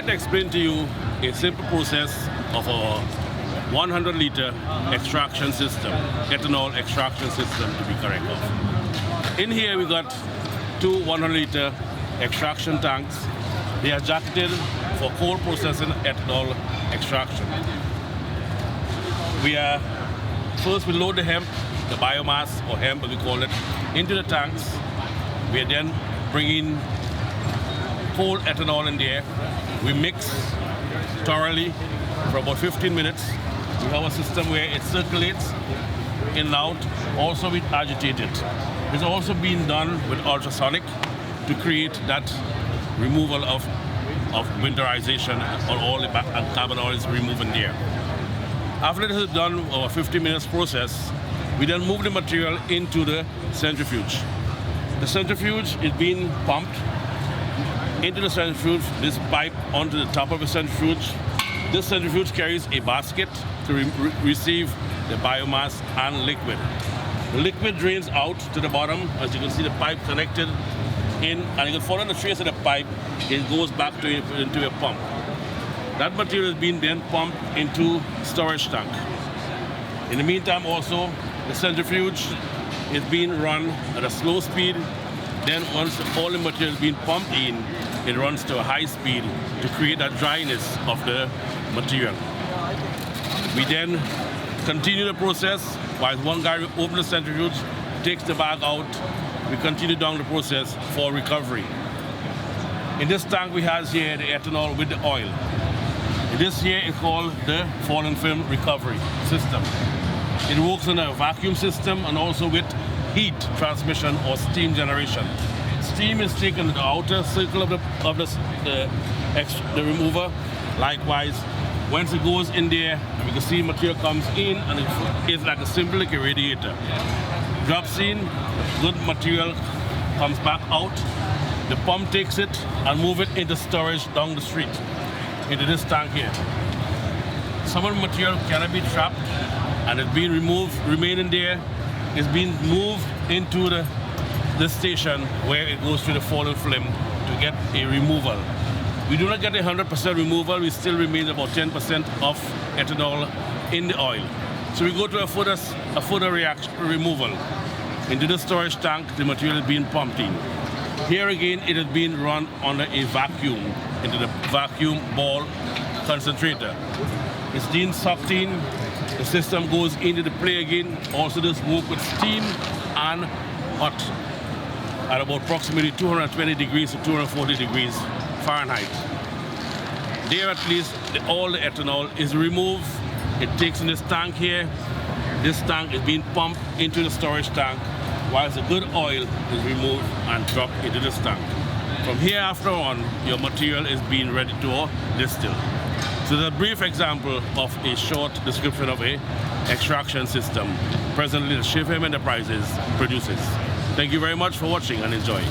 to explain to you a simple process of our 100-liter extraction system, ethanol extraction system to be correct of. In here we got two 100-liter extraction tanks. They are jacketed for cold processing ethanol extraction. First we load the hemp, the biomass or hemp as we call it, into the tanks. We are then bringing cold ethanol in there. We mix thoroughly for about 15 minutes. We have a system where it circulates in and out. Also we agitate it. It's also being done with ultrasonic to create that removal of winterization or all the carbon oils removed in there. After this is done, our 50 minutes process, we then move the material into the centrifuge. The centrifuge is being pumped into the centrifuge, this pipe onto the top of the centrifuge. This centrifuge carries a basket to receive the biomass and liquid. The liquid drains out to the bottom. As you can see, the pipe connected in, and you can follow the trace of the pipe. It goes back into a pump. That material is being then pumped into storage tank. In the meantime, also, the centrifuge is being run at a slow speed. Then once all the material is being pumped in, it runs to a high speed to create that dryness of the material. We then continue the process while one guy opens the centrifuge, takes the bag out. We continue down the process for recovery. In this tank we have here the ethanol with the oil. This here is called the fallen film recovery system. It works in a vacuum system and also with heat transmission or steam generation. Steam is taken to the outer circle of the remover. Likewise, once it goes in there, and we can see material comes in, and it's like a simple like a radiator. Drops in, good material comes back out. The pump takes it and move it into storage down the street, into this tank here. Some of the material cannot be trapped, and it's being removed, remaining there. It's being moved into the station where it goes through the fallen film to get a removal. We do not get a 100% removal. We still remain about 10% of ethanol in the oil. So we go to a further reaction removal. Into the storage tank, the material is being pumped in. Here again, it is being run under a vacuum, into the vacuum ball concentrator. It's being sucked in. The system goes into the play again. Also this work with steam and hot at about approximately 220 degrees to 240 degrees Fahrenheit. There at least all the ethanol is removed. It takes in this tank here. This tank is being pumped into the storage tank, whilst the good oil is removed and dropped into this tank. From here after on, your material is being ready to distill. So this is a brief example of a short description of a extraction system presently the Schaeffer Enterprises produces. Thank you very much for watching and enjoy.